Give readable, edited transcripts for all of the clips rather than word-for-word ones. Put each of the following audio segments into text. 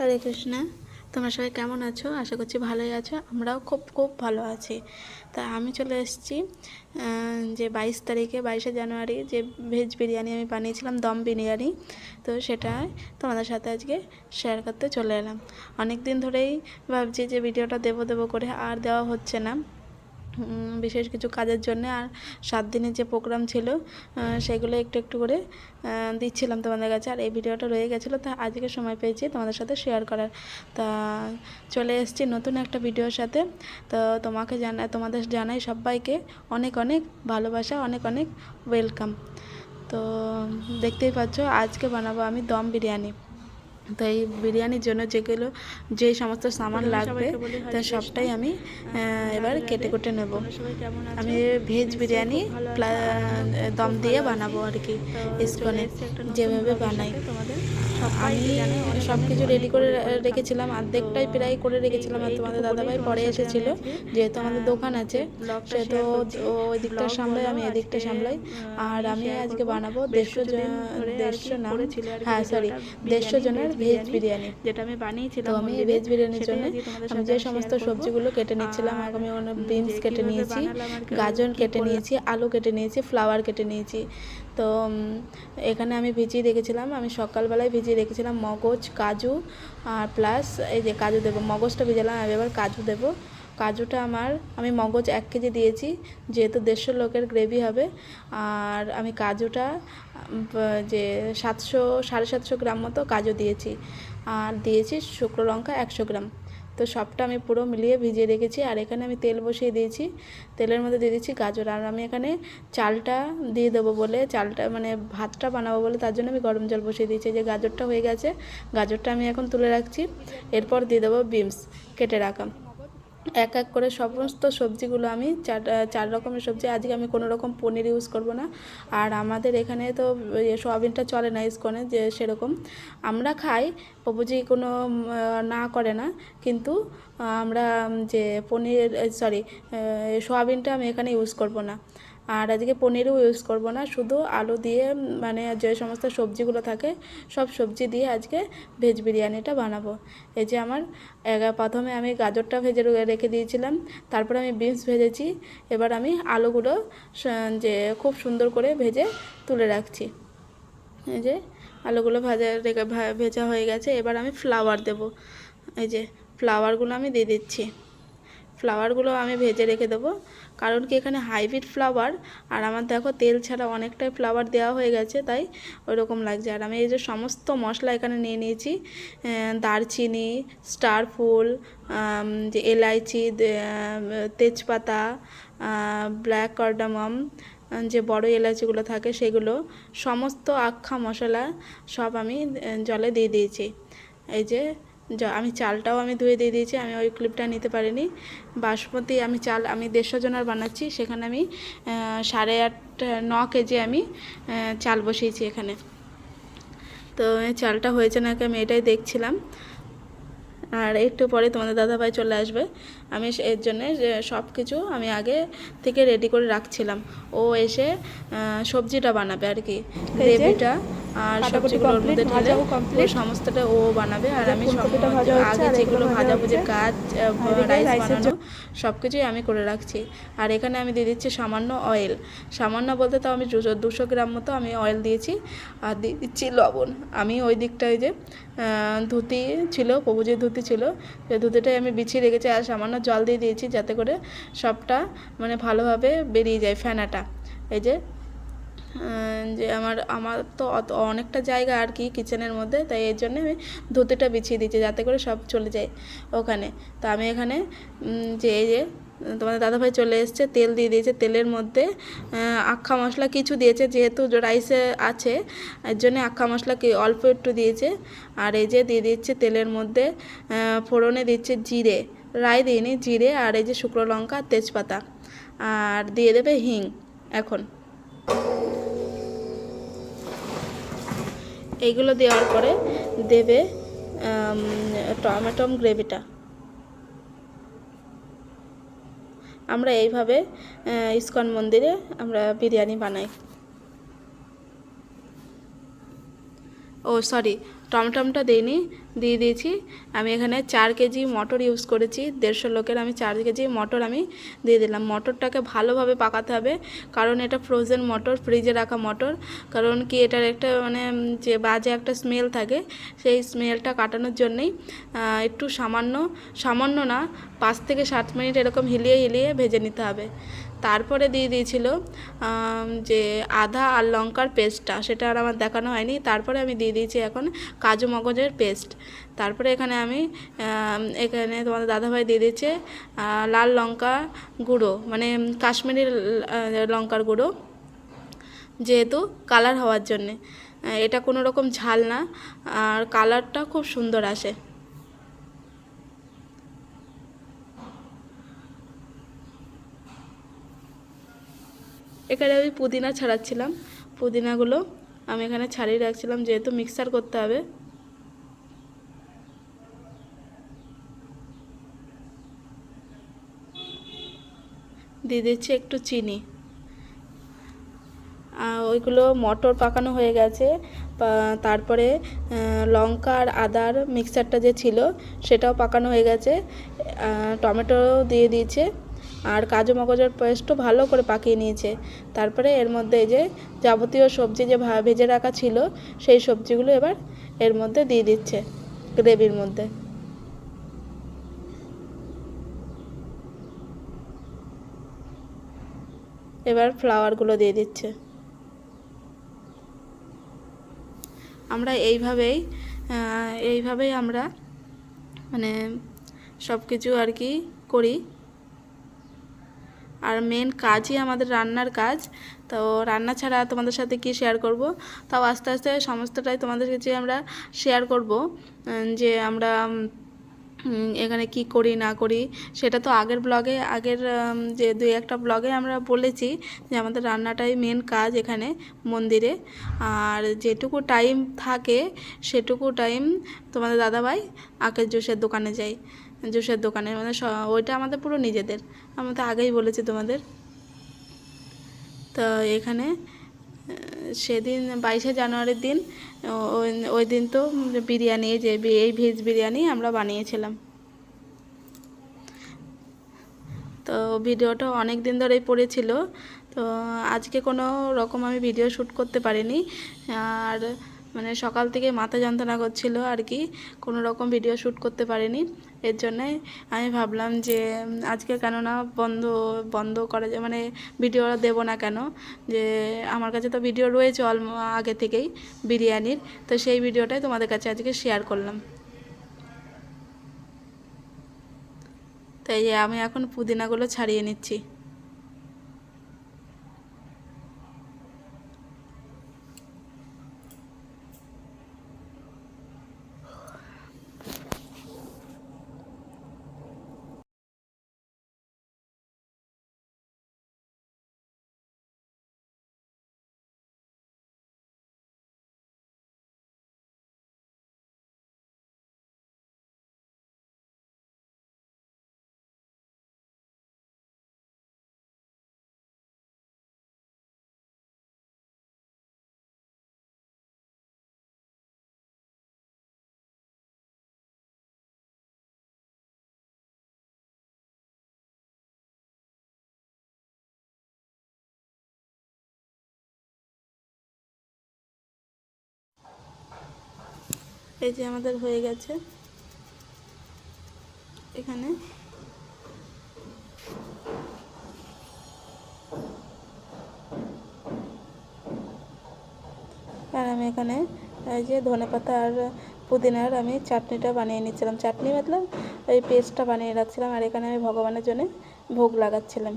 হরে কৃষ্ণ। তোমরা সবাই কেমন আছো? আশা করছি ভালোই আছো। আমরাও খুব খুব ভালো আছি। তা আমি চলে এসেছি যে 22শে জানুয়ারি যে ভেজ বিরিয়ানি আমি বানিয়েছিলাম, দম বিরিয়ানি। তো সেটা তোমাদের সাথে আজকে শেয়ার করতে চলে এলাম। অনেক দিন ধরেই ভাবছি যে ভিডিওটা দেবো করে, আর দেওয়া হচ্ছে না বিশেষ কিছু কাজের জন্য। আর 7 দিনের যে প্রোগ্রাম ছিল সেগুলো একটু একটু করে দিচ্ছিলাম তোমাদের কাছে। আর এই ভিডিওটা রয়ে গেছিলো, তা আজকে সময় পেয়েছি তোমাদের সাথে শেয়ার করার। তা চলে এসেছি নতুন একটা ভিডিওর সাথে। তো তোমাদের জানাই সবাইকে অনেক অনেক ভালোবাসা, অনেক অনেক ওয়েলকাম। তো দেখতেই পাচ্ছ আজকে বানাবো আমি দম বিরিয়ানি। তো এই বিরিয়ানির জন্য যে সমস্ত সামান লাগবে তা সবটাই আমি এবার কেটে কুটে নেব। আমি ভেজ বিরিয়ানি দম দিয়ে বানাবো আর কি, ইসকনে যেভাবে বানাই। আমি সব কিছু রেডি করে রেখেছিলাম, অর্ধেকটাই প্রায় করে রেখেছিলাম। আর তোমাদের দাদাভাই পরে এসেছিলো, যেহেতু আমাদের দোকান আছে সে তো ওই দিকটা সামলাই, আমি এদিকটা সামলাই। আর আমি আজকে বানাবো 150 জনের ভেজ বিরিয়ানি, যেটা আমি বানিয়েছিলাম। তো আমি ভেজ বিরিয়ানির জন্য আমি যে সমস্ত সবজিগুলো কেটে নিচ্ছিলাম, আমি বিনস কেটে নিয়েছি, গাজর কেটে নিয়েছি, আলু কেটে নিয়েছি, ফ্লাওয়ার কেটে নিয়েছি। তো এখানে আমি ভিজিয়ে রেখেছিলাম, আমি সকালবেলায় ভিজিয়ে রেখেছিলাম মগজ, কাজু, আর প্লাস এই যে কাজু দেবো, মগজটা ভিজালাম, আমি এবার কাজু দেবো। কাজুটা আমি মগজ 1 কেজি দিয়েছি, যেহেতু 150 লোকের গ্রেভি হবে। আর আমি কাজুটা যে 700-750 গ্রাম মতো কাজু দিয়েছি, আর দিয়েছি শুকনো লঙ্কা 100 গ্রাম। তো সবটা আমি পুরো মিলিয়ে ভিজিয়ে রেখেছি। আর এখানে আমি তেল বসিয়ে দিয়েছি, তেলের মধ্যে দিয়ে দিচ্ছি গাজর। আর আমি এখানে চালটা দিয়ে দেবো বলে, চালটা মানে ভাতটা বানাবো বলে, তার জন্য আমি গরম জল বসিয়ে দিয়েছি। যে গাজরটা হয়ে গেছে, গাজরটা আমি এখন তুলে রাখছি। এরপর দিয়ে দেবো বিনস কেটে রাখা। এক এক করে সমস্ত সবজিগুলো আমি চার রকমের সবজি, আজকে আমি কোনো রকম পনির ইউজ করব না। আর আমাদের এখানে তো সোয়াবিনটা চলে না ইসকনে, যে সেরকম আমরা খাই, প্রভুজি কোনো না করে না। কিন্তু আমরা যে সোয়াবিনটা আমি এখানে ইউজ করব না। আর আজকে পনিরও ইউজ করব না, শুধু আলু দিয়ে মানে যে সমস্ত সবজিগুলো থাকে সব সবজি দিয়ে আজকে ভেজ বিরিয়ানিটা বানাবো। এই যে আমার প্রথমে আমি গাজরটা ভেজে রেখে দিয়েছিলাম, তারপরে আমি বিনস ভেজেছি। এবার আমি আলুগুলো যে খুব সুন্দর করে ভেজে তুলে রাখছি। এই যে আলুগুলো ভেজা হয়ে গেছে। এবার আমি ফ্লাওয়ার দেব। এই যে ফ্লাওয়ারগুলো আমি দিয়ে দিচ্ছি। ফ্লাওয়ারগুলো আমি ভেজে রেখে দেবো, কারণ কি এখানে হাইব্রিড ফ্লাওয়ার, আর আমার দেখো তেল ছাড়া অনেকটাই ফ্লাওয়ার দেওয়া হয়ে গেছে, তাই ওই রকম লাগছে। আর আমি এই যে সমস্ত মশলা এখানে নিয়ে নিয়েছি, দারচিনি, স্টার ফুল, যে এলাইচি, তেজপাতা, ব্ল্যাক কার্ডামম, যে বড় এলাচিগুলো থাকে সেগুলো, সমস্ত আখা মশলা সব আমি জলে দিয়ে দিয়েছি। এই যে আমি চালটাও আমি ধুয়ে দিয়ে দিয়েছি, আমি ওই ক্লিপটা নিতে পারিনি। বাসমতি চাল আমি 150 জনের বানাচ্ছি, সেখানে আমি 8.5-9 কেজি আমি চাল বসিয়েছি এখানে। তো চালটা হয়েছে নাকি আমি এটাই দেখছিলাম। আর একটু পরে তোমাদের দাদাভাই চলে আসবে, আমি এর জন্যে সব কিছু আমি আগে থেকে রেডি করে রাখছিলাম। ও এসে সবজিটা বানাবে আর কি, গ্রেভিটা আর সবজিগুলোর মধ্যে ঢেলে সমস্তটা ও বানাবে। আর আমি আগে যেগুলো ভাজাভুজি কাজ, রাইস বানানো সব কিছুই আমি করে রাখছি। আর এখানে আমি দিয়ে দিচ্ছি সামান্য অয়েল, সামান্য বলতে তাও আমি 200 গ্রাম মতো আমি অয়েল দিয়েছি। আর দিয়ে দিচ্ছি লবণ। আমি ওই দিকটায় যে ধুতি ছিল, প্রভুজির ধুতি ছিল, সেই ধুতিটাই আমি বিছিয়ে রেখেছি। আর সামান্য জল দিয়ে দিয়েছি, যাতে করে সবটা মানে ভালোভাবে বেরিয়ে যায় ফেনাটা। এই যে আমার তো অনেকটা জায়গা আর কি কিচেনের মধ্যে, তাই এর জন্য আমি ধুতিটা বিছিয়ে দিচ্ছি, যাতে করে সব চলে যায় ওখানে। তো আমি এখানে যে এই যে তোমাদের দাদাভাই চলে এসছে, তেল দিয়ে দিয়েছে, তেলের মধ্যে আখা মশলা কিছু দিয়েছে, যেহেতু রাইসে আছে এর জন্য আখা মশলা অল্প একটু দিয়েছে। আর এই যে দিয়ে দিচ্ছে তেলের মধ্যে ফোড়নে দিচ্ছে জিরে, রাই দিইনি, জিরে, আর এই যে শুকনো লঙ্কা, তেজপাতা, আর দিয়ে দেবে হিং। এখন এইগুলো দেওয়ার পরে দেবে টমেটো গ্রেভিটা। আমরা এইভাবে ইসকন মন্দিরে আমরা বিরিয়ানি বানাই। ও সরি, টমটমটা দিইনি, দিয়ে দিয়েছি। আমি এখানে 4 কেজি মটর ইউজ করেছি, 150 লোকের আমি 4 কেজি মটর আমি দিয়ে দিলাম। মটরটাকে ভালোভাবে পাকাতে হবে, কারণ এটা ফ্রোজেন মটর, ফ্রিজে রাখা মটর। কারণ কি, এটার একটা মানে যে বাজে একটা স্মেল থাকে, সেই স্মেলটা কাটানোর জন্যেই একটু সামান্য, সামান্য না, 5 থেকে 7 মিনিট এরকম হিলিয়ে হিলিয়ে ভেজে নিতে হবে। তারপরে দিয়ে দিয়েছিল যে আদা আর লঙ্কার পেস্টটা, সেটা আর আমার দেখানো হয়নি। তারপরে আমি দিয়ে দিয়েছি এখন কাজু মগজের পেস্ট। তারপরে এখানে আমি এখানে তোমাদের দাদাভাই দিয়ে দিয়েছে লাল লঙ্কা গুঁড়ো, মানে কাশ্মীরি লঙ্কার গুঁড়ো, যেহেতু কালার হওয়ার জন্যে। এটা কোনো রকম ঝাল না, আর কালারটা খুব সুন্দর আসে। এখানে আমি পুদিনা ছাড়াচ্ছিলাম, পুদিনাগুলো আমি এখানে ছাড়িয়ে রাখছিলাম, যেহেতু মিক্সার করতে হবে। দিয়ে দিচ্ছি একটু চিনি। ওইগুলো মটর পাকানো হয়ে গেছে। তারপরে লঙ্কা আর আদার মিক্সারটা যে ছিল সেটাও পাকানো হয়ে গেছে। টমেটো দিয়ে দিয়েছে, আর কাজু মগজের পেস্টও ভালো করে পাকিয়ে নিয়েছে। তারপরে এর মধ্যে এই যে যাবতীয় সবজি যে ভেজে রাখা ছিল, সেই সবজিগুলো এবার এর মধ্যে দিয়ে দিচ্ছে, গ্রেভির মধ্যে। এবার ফ্লাওয়ারগুলো দিয়ে দিচ্ছে। আমরা এইভাবেই আমরা মানে সব কিছু আর কি করি। আর মেন কাজই আমাদের রান্নার কাজ। তো রান্না ছাড়া তোমাদের সাথে কি শেয়ার করব, তাও আস্তে আস্তে সমস্তটাই তোমাদের কাছে আমরা শেয়ার করব। যে আমরা এখানে কি করি না করি, সেটা তো আগের ব্লগে, আগের যে 2-1টা ব্লগে আমরা বলেছি যে আমাদের রান্নাটাই মেন কাজ এখানে মন্দিরে। আর যেটুকু টাইম থাকে সেটুকু টাইম তোমাদের দাদাভাই আখের জুসের দোকানে যায়, জুসের দোকানে, মানে ওইটা আমাদের পুরো নিজেদের, আমি তো আগেই বলেছি তোমাদের। তো এখানে সেদিন 22শে জানুয়ারির দিন, ওই ওই দিন তো বিরিয়ানি, যে এই ভেজ বিরিয়ানি আমরা বানিয়েছিলাম। তো ভিডিওটা অনেক দিন ধরেই পড়েছিল, তো আজকে কোনো রকম আমি ভিডিও শ্যুট করতে পারিনি। আর মানে সকাল থেকে মাথা যন্ত্রণা করছিল আর কি, কোনো রকম ভিডিও শ্যুট করতে পারিনি। এর জন্যে আমি ভাবলাম যে আজকে কেননা বন্ধ বন্ধ করা যায়, মানে ভিডিও দেবো না কেন, যে আমার কাছে তো ভিডিও রয়েছে আগে থেকেই বিরিয়ানির, তো সেই ভিডিওটাই তোমাদের কাছে আজকে শেয়ার করলাম। তাই আমি এখন পুদিনাগুলো ছাড়িয়ে নিচ্ছি। এই যে আমাদের হয়ে গেছে এখানে। আর আমি এখানে এই যে ধনেপাতা আর পুদিনার আমি চাটনিটা বানিয়ে নিচ্ছিলাম, চাটনি মতলব এই পেস্টটা বানিয়ে রাখছিলাম, আর এখানে আমি ভগবানের জন্য ভোগ লাগাচ্ছিলাম।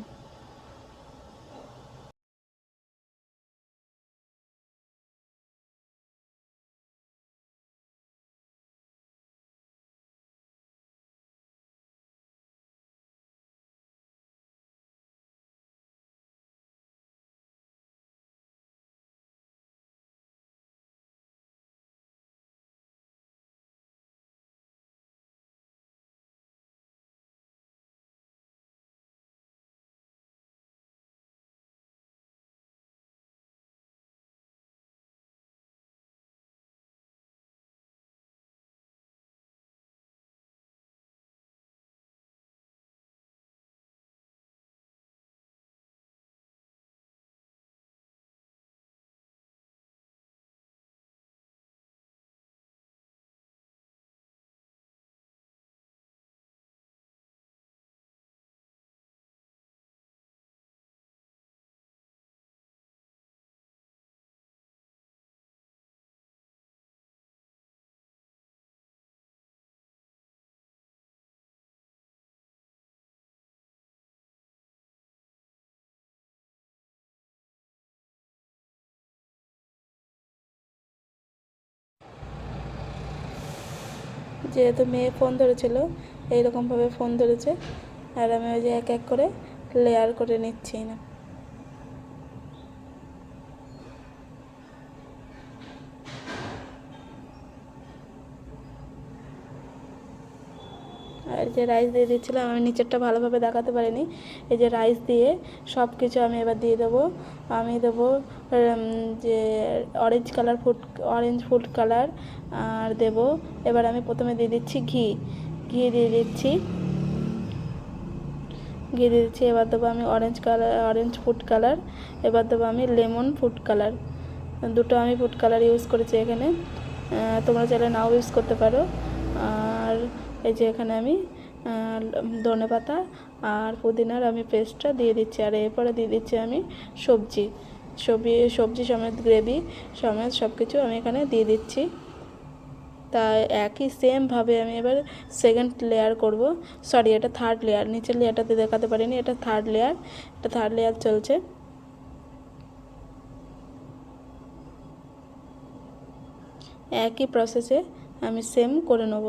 যেহেতু মেয়ে ফোন ধরেছিল, এইরকমভাবে ফোন ধরেছে, আর আমি ওই যে এক এক করে লেয়ার করে নিচ্ছি না। আর যে রাইস দিয়ে দিচ্ছিলাম, আমি নিচেরটা ভালোভাবে দেখাতে পারিনি। এই যে রাইস দিয়ে সব কিছু আমি এবার দিয়ে দেবো। আমি দেবো যে অরেঞ্জ ফুড কালার আর দেবো। এবার আমি প্রথমে দিয়ে দিচ্ছি ঘি দিয়ে দিচ্ছি। এবার দেবো আমি অরেঞ্জ ফুড কালার। এবার দেবো আমি লেমন ফুড কালার। দুটো আমি ফুড কালার ইউজ করেছি এখানে, তোমরা চাইলে নাও ইউজ করতে পারো। আর এই যে এখানে আমি ধনেপাতা আর পুদিনার আমি পেস্টটা দিয়ে দিচ্ছি। আর এরপরে দিয়ে দিচ্ছি আমি সবজি সমেত, গ্রেভি সমেত সব কিছু আমি এখানে দিয়ে দিচ্ছি। তাই একই সেমভাবে আমি এবার সেকেন্ড লেয়ার করব। সরি, এটা থার্ড লেয়ার, নিচের লেয়ারটাতে দেখাতে পারিনি, এটা থার্ড লেয়ার চলছে। একই প্রসেসে আমি সেম করে নেব।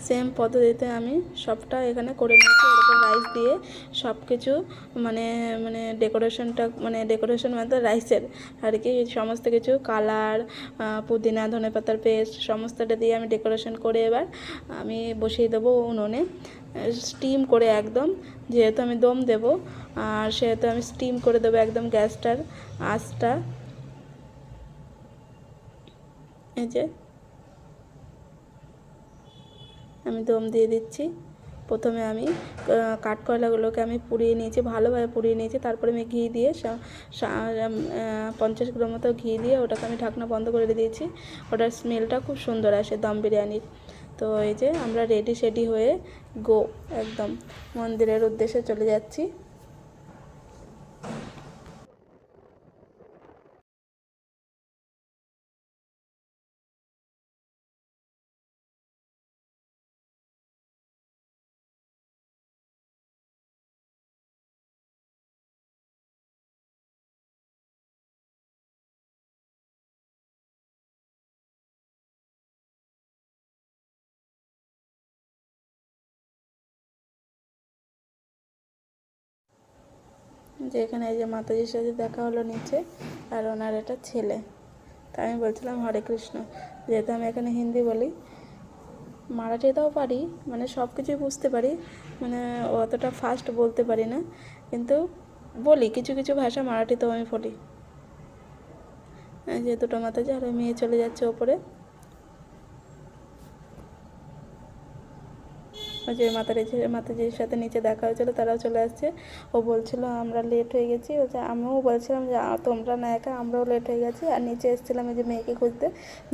সেম পদ্ধতিতে আমি সবটা এখানে করে নিয়েছি। এরকম রাইস দিয়ে সব কিছু ডেকোরেশন মানে রাইসের আর কি সমস্ত কিছু কালার, পুদিনা, ধনেপাতার পেস্ট সমস্তটা দিয়ে আমি ডেকোরেশন করে এবার আমি বসিয়ে দেবো উনুনে স্টিম করে একদম। যেহেতু আমি দম দেবো আর সেহেতু আমি স্টিম করে দেবো একদম গ্যাসটার আঁচটা। এই যে আমি দম দিয়ে দিচ্ছি। প্রথমে আমি কাঠকয়লাগুলোকে আমি পুড়িয়ে নিয়েছি, ভালোভাবে পুড়িয়ে নিয়েছি। তারপরে আমি ঘি দিয়ে 50 গ্রাম মতো ঘি দিয়ে ওটাকে আমি ঢাকনা বন্ধ করে দিয়েছি। ওটার স্মেলটা খুব সুন্দর আসে দম বিরিয়ানির। তো এই যে আমরা রেডি হয়ে একদম মন্দিরের উদ্দেশ্যে চলে যাচ্ছি। যে এখানে এই যে মাতাজির সাথে দেখা হলো নিচে, আর ওনার এটা ছেলে। তাই আমি বলছিলাম হরে কৃষ্ণ। যেহেতু আমি এখানে হিন্দি বলি, মারাঠিটাও পারি, মানে সব কিছুই বুঝতে পারি, মানে অতটা ফাস্ট বলতে পারি না, কিন্তু বলি কিছু কিছু ভাষা মারাঠিতেও আমি বলি। যে দুটো মাতাজি আর মেয়ে চলে যাচ্ছে ওপরে। যে মাতাজির সাথে নিচে দেখা হয়েছিল তারাও চলে আসছে। ও বলছিল আমরা লেট হয়ে গেছি, ও যে আমিও বলছিলাম যে তোমরা না একা, আমরাও লেট হয়ে গেছি। আর নিচে এসেছিলাম এই যে মেয়েকে খুঁজতে,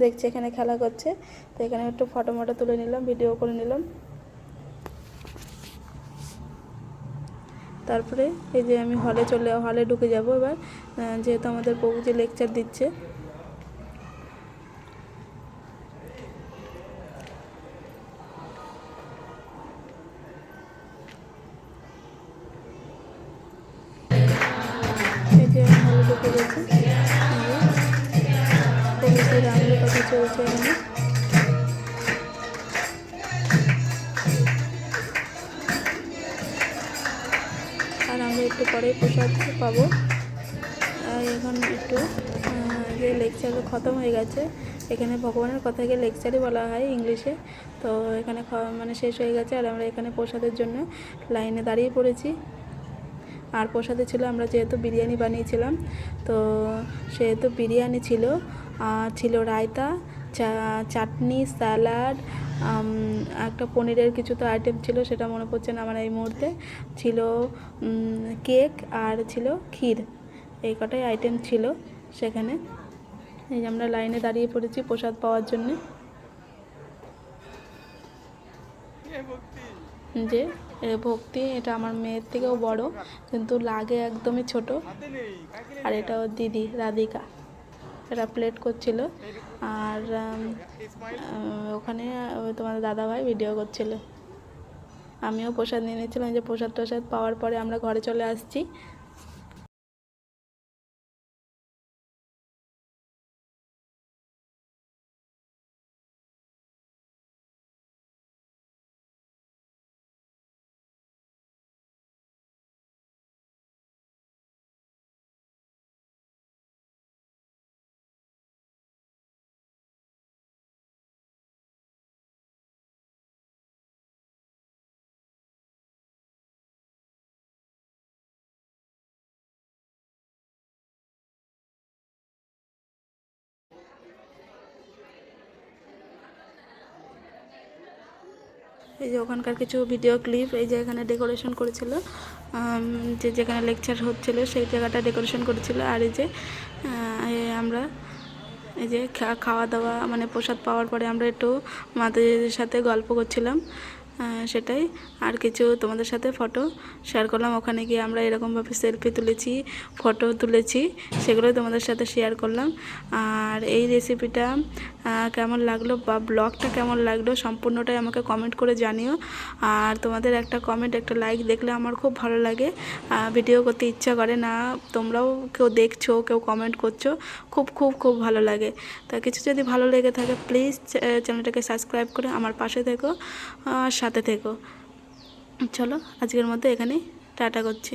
দেখছি এখানে খেলা করছে। তো এখানে একটু ফটো তুলে নিলাম, ভিডিও করে নিলাম। তারপরে এই যে আমি হলে ঢুকে যাব এবার, যেহেতু আমাদের প্রভুজি লেকচার দিচ্ছে। এই যে আমি হলে ঢুকে গেছি, প্রভুজির আনন্দ কথা চলছে এখানে। আর আমরা একটু পরেই প্রসাদ পাবো। এখন একটু যে লেকচার খতম হয়ে গেছে, এখানে ভগবানের কথাকে লেকচারই বলা হয় ইংলিশে। তো এখানে মানে শেষ হয়ে গেছে, আর আমরা এখানে প্রসাদের জন্য লাইনে দাঁড়িয়ে পড়েছি। আর প্রসাদে ছিল, আমরা যেহেতু বিরিয়ানি বানিয়েছিলাম, তো সেহেতু বিরিয়ানি ছিল, আর ছিল রায়তা, চাটনি, স্যালাড, একটা পনিরের কিছু তো আইটেম ছিল, সেটা মনে পড়ছে না আমার এই মুহূর্তে। ছিল কেক আর ছিল ক্ষীর, এই কটাই আইটেম ছিল সেখানে। এই যে আমরা লাইনে দাঁড়িয়ে পড়েছি প্রসাদ পাওয়ার জন্যে। যে এ ভক্তি, এটা আমার মেয়ের থেকেও বড় কিন্তু লাগে একদমই ছোট। আর এটা ওর দিদি রাধিকা, এটা প্লেট করছিল। আর ওখানে তোমার দাদাভাই ভিডিও করছিল। আমিও প্রসাদ নিয়ে নিয়েছিলাম। যে প্রসাদ টসাদ পাওয়ার পরে আমরা ঘরে চলে আসছি। এই যে ওখানকার কিছু ভিডিও ক্লিপ, এই যে এখানে ডেকোরেশন করেছিল, যে যেখানে লেকচার হচ্ছিল সেই জায়গাটা ডেকোরেশন করেছিল। আর এই যে আমরা এই যে খাওয়া দাওয়া মানে প্রসাদ পাওয়ার পরে আমরা একটু মাতাজিদের সাথে গল্প করছিলাম, সেটাই। আর কিছু তোমাদের সাথে ফটো শেয়ার করলাম। ওখানে গিয়ে আমরা এরকমভাবে সেলফি তুলেছি, ফটো তুলেছি, সেগুলোই তোমাদের সাথে শেয়ার করলাম। আর এই রেসিপিটা কেমন লাগলো বা ব্লগটা কেমন লাগলো সম্পূর্ণটাই আমাকে কমেন্ট করে জানিও। আর তোমাদের একটা কমেন্ট, একটা লাইক দেখলে আমার খুব ভালো লাগে, ভিডিও করতে ইচ্ছা করে না। তোমরাও কেউ দেখছো, কেউ কমেন্ট করছো, খুব খুব খুব ভালো লাগে। তা কিছু যদি ভালো লেগে থাকে প্লিজ চ্যানেলটাকে সাবস্ক্রাইব করে আমার পাশে থেকো, সাথে থেকো। চলো আজকের মতো এখানেই টাটা করছি।